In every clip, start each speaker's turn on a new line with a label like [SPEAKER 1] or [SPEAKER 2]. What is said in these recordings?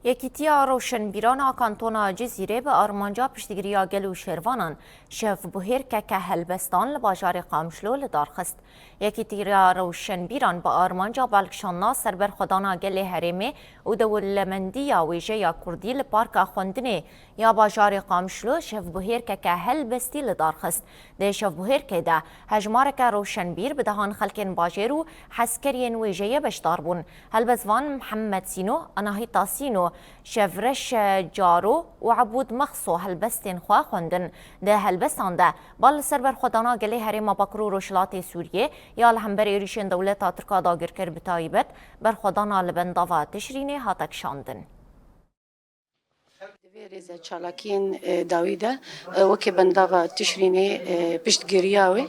[SPEAKER 1] یکیتیا روشنبیرانا کانتونا جزیره به آرمانجا پشتگیریا گل و شیروانان شف بهیر که هلبستان لباجار قامشلو لدارخست. یکیتیا روشنبیران به آرمانجا بالکشانا سربر خدانا گل هرمه و دولمندی یا ویژه یا کردی لپارک خوندنه یا باجار قامشلو شف بهیر که هلبستی لدارخست. ده شف بهیر که ده هجمار که روشنبیر به دهان خلکن باجرو حسکرین ویژه بشدار بون. هلبزوان محمد سینو اناهی تاسینو شفرش جارو و عبود مخصو هلبستین خواه خوندن ده هلبستان ده بال سربر خدانا گلی هرم باکرو روشلات سوریه یا الهمبر ایریشن دولت ترکا داگر کر بتایبت بر خدانا لبنداوا تشرینه هاتک شاندن.
[SPEAKER 2] رز چالاکین داویده وکی بنداوا تشرینه پشتگیریاوی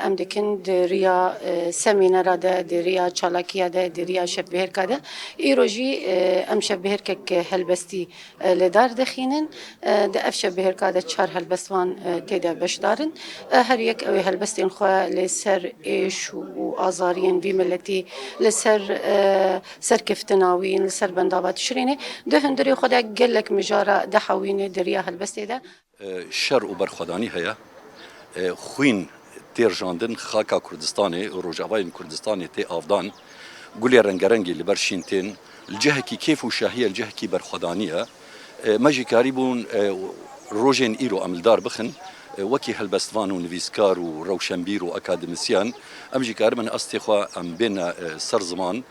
[SPEAKER 2] ام دکن دریا سمینارا ده دریا چالاکیا ده دریا شبهر کده ایروجی ام شبهر که هلبستی لدار دخینن ده اف شبهر کده چهار هلبستوان تیده بشدارن هر یک اوی هلبستین خواه لسر ایش و آزارین بی ملتی لسر سرکفتناوین لسر بنداوا تشرینه ده هندری خدا گلک مجارا ده حوینه دریا هلبستی ده
[SPEAKER 3] شر و برخدانی هیا خوین تیرجاندن خاکا کردستانی و روجاوای کردستانی تی آفدان گلی رنگرنگی لبرشینتین الجهه کی کیف و شاهیه الجهه کی برخدانیه ماجی کاریبون روجین ایرو عملدار بخن وکی هلبستوان و نویسکار و روشنبیر و اکادمیسیان امجی کارمن استخوا ام بین سر زمان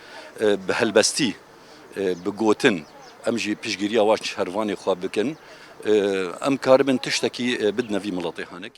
[SPEAKER 3] به هلبستی بگوتن امجی پیشگیری واش هروانی خواب بکن ام کارمن تشتکی بدنا في ملاطي هانك